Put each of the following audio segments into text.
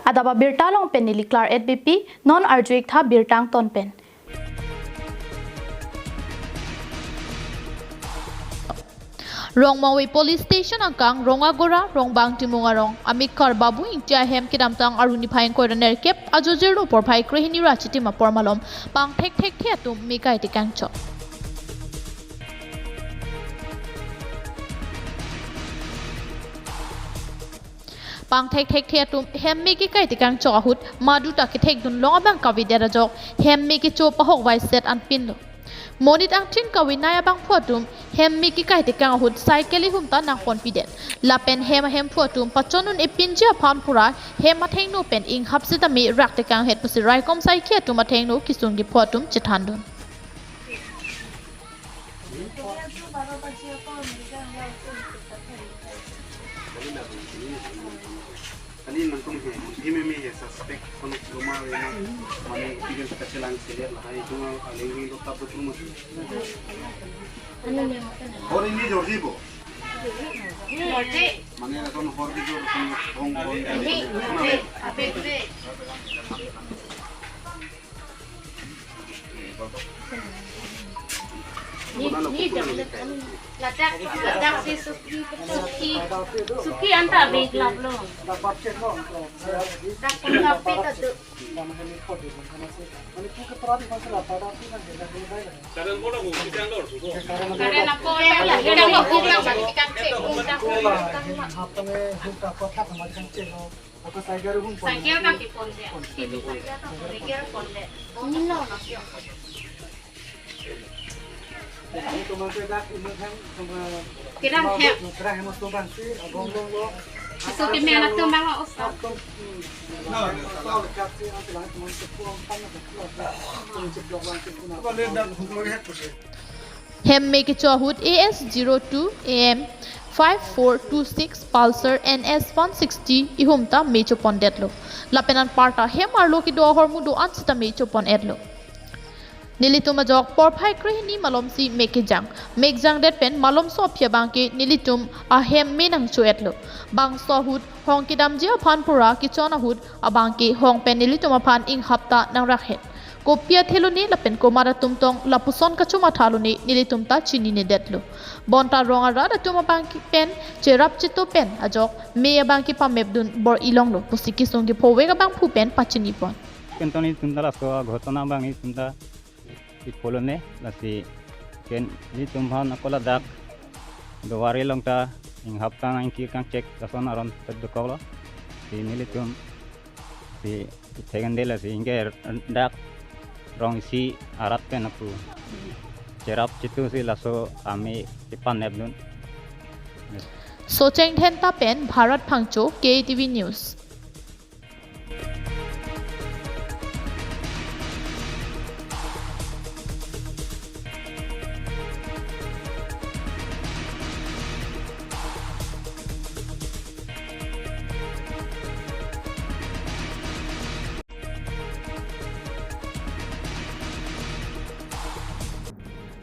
adaba birtalong pen niliklar EDBP non arjuik tha birtang ton pen Rongmawi Police Station angkang Rongagora Rongbang Timungarong Amikar Babu Intia Hem Kidamtang Aruni Phain Koiraner Kep Ajojero por Phai Krehini Rachiti Mapor Malom Pang Thek Thek Theatum Mikai Tikangcho Pang Thek Thek Theatum Hem Miki Kai Tikangcho Ahut Maduta Kitek Dun Longabang Kavidera Jok Hem Miki Cho Pahok Vai Set Anpin Monit ang tin kawinaya bang photum hem miki kahit kang hud cycle humta nang confident lapen hem photum pachonun ipinja phan pura hem matheng no pen ing hapsita mi rak te kang het pusi rai kom sai khe tu matheng no kisung gi photum chithandun Ani nangkong himeme ya suspect kono rumah ini mana tiga kecilan selir lah itu aling itu tak betul mesti. Hari ini Jordi bo. Jordi. Mana ada kono Jordi Hong Kong. Ini apa itu? Ni ladak si suki anta big love lo. Dak kopi tu. Karena apa ya? Kita mau pulang balik kan cek. Saya kan di pon dia. Saya pon dia. Ini no nak. Kirang hep. So kimena tu mga usap. Hem make Chahut AS02 AM 5426 Pulsar NS 160 ihumta mecho pondetlo. Lapenan parta hem arlo ki do hormudo ansita mecho pon edlo. Nilitum ajok por phai krehini malom si mekejang det pen malom so phya bangke nilitum a hem menang chuetlo bang so hut hong kidam jia phan pura ki chona hut abangke hong pen nilitum aphan ing hapta nang rakhet kopia theluni lapen komara tumtong lapuson kachuma thaluni nilitum ta chini ne detlo bonta ronga rada tuma bangki pen cherap chito pen ajok me bangki pamebdun bor ilonglo pusiki songi phowega bang phu pen pachini pon kentoni tundala so ghotona bang tunda polone lasi ken ni tumhan akola dak do wari longta ing hapta nang ki kang check kason aron tedukolo si nilitum si tegandela si inge dak rong si arat pen aku cerap citu si laso kami tipan nebdun Socheng Thenta pen Bharat Phangcho KATV News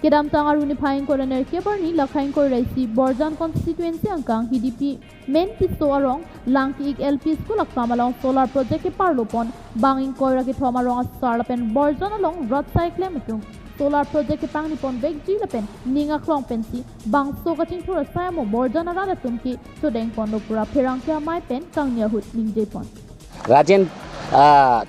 Kedam tangaruni phain koraner kebarni lakhain kor raisi Borjan constituency angkang HDP main pisto arong langki ik LP school aktamalong solar project ke parlopon banging koira ke thomarong starlapen Borjan along road cycle metung solar project ke pangnipon begji lapen ninga klong pensi bang so kaching thura sayamo Borjan arada tumki chodeng pondo pura pherang kya mai pen kangnya hut ningje pon Rajen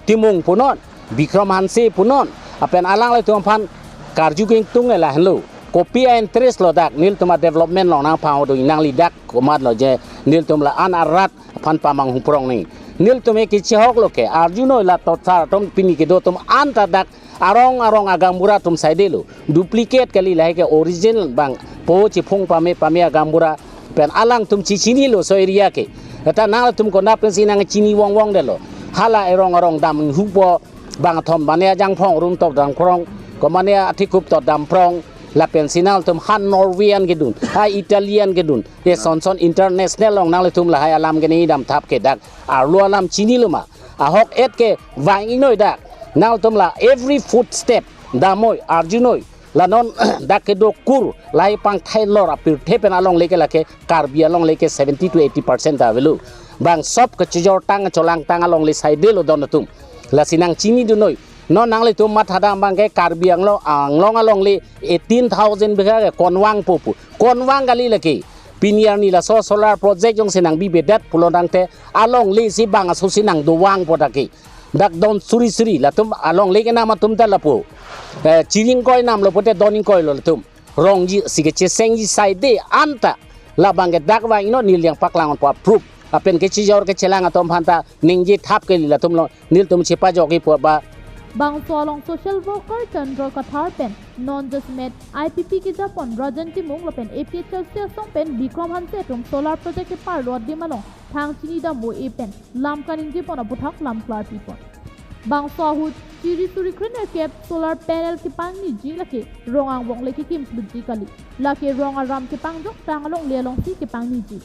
Timung punon Bikram Hansi punon apen alang le tumphan karju king tung la hello kopi en tres lo dak nil tuma development lo nang pau do nang lidak komat lo je nil tum la an arat phan pamang humprong ni nil tume ki chhok lo ke arjuno la to thar tom pini ki do tum an ta dak arong agambura tum saide lo duplicate kali la ke original bang po chi phung pame agambura pen alang tum chi chini lo so area ke ta nang tum ko na pen sinang chini wong de lo hala erong dam hupo bang thom bania jang phong rum top dang krong komania atikup to damprong la pensinal tum han Norwegian gedun ha Italian gedun ye son international long nang tum la hai alam geni dam thap ke dak arlu alam chini luma a hok et ke wang inoi dak nang tum la every footstep damoy arjunoi la non dak ke do kur lai pang thai lor apir the pen along leke lake karbi along leke 70 to 80% da velu bang sop ke chijor tang cholang tang along le side lo don tum la sinang chini du noi non nang le tum mat hadang bang ke karbi anglong along le 18000 bega ke konwang popu konwang gali leke piniar ni la solar project jong sinang bi bedat pulodang te along le si bang asu sinang do wang podaki dak don suri la tum along le ke nama tum ta lapu chiring koi nam lo pote doning koi lo tum rong ji sige che seng ji side anta la bang ke dak wa ino nil yang paklang on pa proof apen ke chijor ke chelang atom phanta ningji thap ke la tum lo nil tum chepa jogi po ba bang solong social worker Chandra Kathar pen non just met IPP ki japon rajan ti mung lapen APHL se song pen Bikram hanse tum solar project ke par rod di malong thang chini da mo e pen lam kaning ji pon abuthak lam klar pi pon bang so hu chiri suri kriner ke solar panel ki pang ni ji lake rongang wong leki kim ji kali lake rong aram ki pang jok tang along le long si ki pang ni ji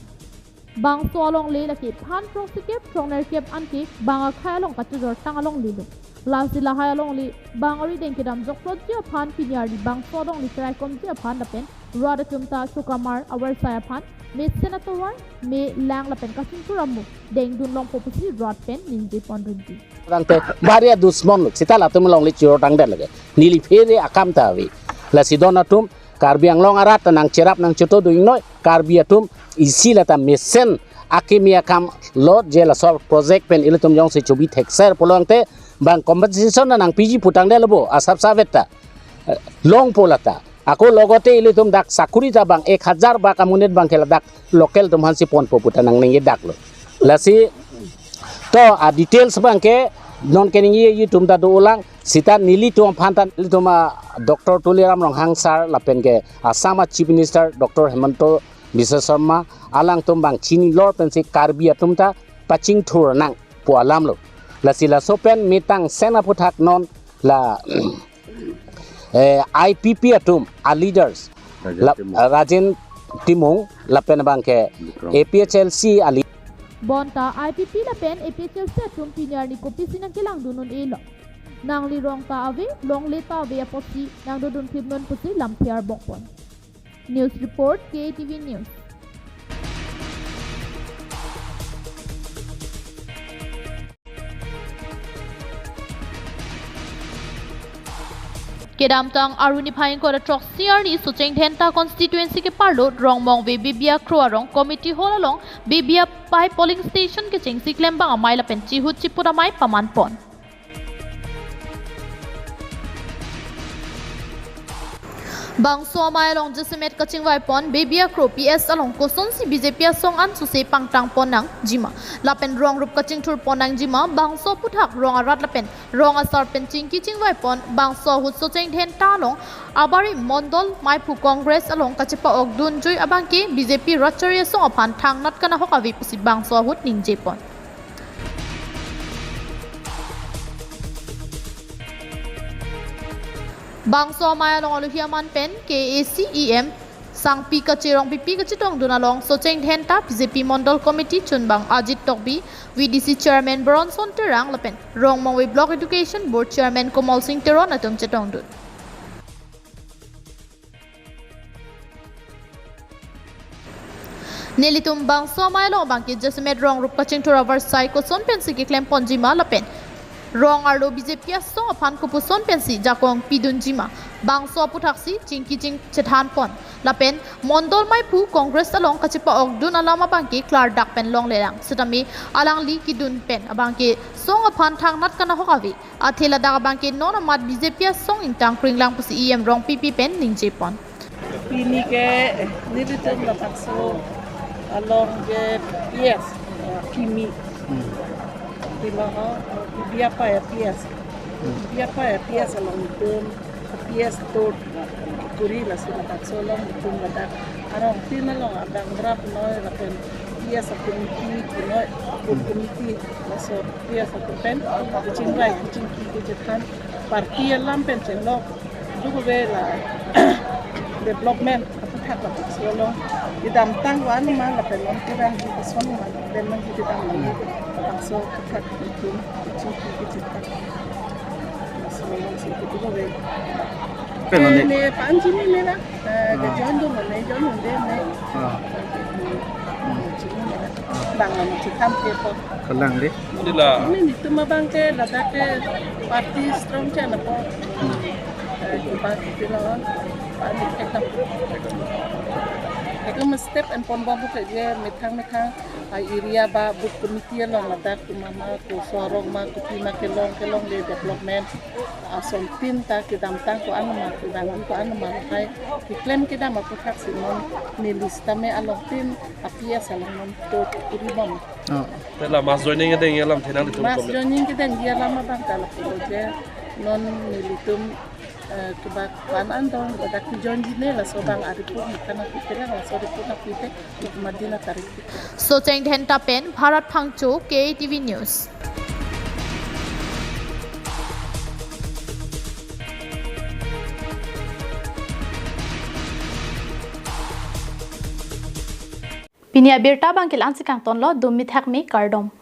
bang so along le lake phan prong si ke pronger ke an ki bang a khai along ka chur tang along le lasi la hai along li bang ori den ke dam jok prot je phan pinyar di bang so dong li try kom je phan da pen rod tumta sukamar awar sa phan me senator me lang la pen ka sin puramu deng dun long popusi rod pen ninji pondunji rangte baria dusmon sita la tum long li chiro tang de lage nili fere akam ta wi la sidona tum karbiang long arat nang cerap nang choto duing noi karbia tum isi la ta mesen akimia kam lot je la sol project pen ilutum jong se chubi thexer polong te bang competition nang PG putang de lebo asap saveta long polata ako logote ilutum dak sakuri ta bang 1000 ba kamunet bang kela dak local tum hansi pon poputa nang ningi dak lo lasi to a details bang ke non keningi yi tum da do ulang sita nili tum phantan lituma Dr. Tuliram Ronghang sar lapen ke Asama Chief Minister Dr. Hemanto Biswa Sharma alang tum bang chini lor pensi karbi atum ta paching thur nang pualam lo la sila sopen mitang sena puthak non la IPP atum a leaders Rajen Timung lapen bang ke APHLC ali bonta IPP lapen APHL se tum pinyar ni kopi sinang kilang dunun elo nang li rong ta ave long le ta ave aposi nang dudun khibnon pusi lampiar bokpon news report KATV news Kedamtang Aruni Phaing ko trok CRD Sucheng Thenta constituency ke parlo rongmong ve bibia kroarong committee hall along bibia pai polling station ke chengsi klembang amai la penchi hu chipura mai paman pon bang so mai along jesimet kaching vai pon bibia kro PS along koson si BJP song an su se pangtang ponang jima lapen rong rup kaching thur ponang jima bang so puthak rong arat lapen rong asar pen chingki ching vai pon bang so hu so cheng then ta long abari mondol mai pu congress along kachepa ogdun joi abangke BJP rachari song aphan thang nat kana hokawi pusi bang so hut ningje pon bang so mai along aluhiaman pen KACEM sangpi kachirong pipi kachitong dunalong so cheng then ta BJP mondol committee chunbang Ajit Tokbi VDC chairman Bronson Terang lapen rongmongwe block education board chairman Komal Singh Teron atum chetong dun nelitum bang so mai along bangke jasmet rong rup kaching thura varsai ko son pen siki klem ponjima lapen rong arlo BJP song aphan ko puson pensi jakong pidunjima bangso puthaksi chingki ching chethan pon lapen mondol mai pu congress along kachipa ogdun alama bangke klar dak pen long lerang setami alang li kidun pen abangke song aphan thang nat kana hokawi athela dak bangke non amat BJP song intang pringlang pusi em rong PP pen ningje pon pini ke nilitum la takso along the yes kimi Bilaha biapa ya pias along term pias to kuri la sudah tak solong itu ada arang tina long ada berapa noy lapen pias committee so pias pen kucing rai kucing kejetan parti lam pen celok juga bela development apa tak la solong di dalam tangwan mana lapen long tirang di son mana dan man di dalam so ketat itu kucing kejetan solong situ juga bela ne panji ni la ke jon do ne jon de ne bang ni ci kam ke ko Kalang deh. ni tu ma bang ke la da ke party strong cha na po ki ba ki la ani ke kam ke kam step and pon ba bu ke je metang ai area ba bu committee la la da ku mama ku sorong ma ku pi ma ke long le development ason tin ta ke dam tang ko anu ma ku dang ko anu ma kai ki claim ke dam ko kak sinon ni lista me along tin apia salon to kuribam Lah mas joining ada yang alam tenang itu mas joining ke dan dia lama bang kalau je non militum kebak pan andong pada ki jonji ne la so bang ari pun kana pitela la so ri pun pite madina tarik So cheng den ta pen Bharat Phangcho KATV News. Pinia birta bangkil ansikang tonlo dumit hak mi kardom.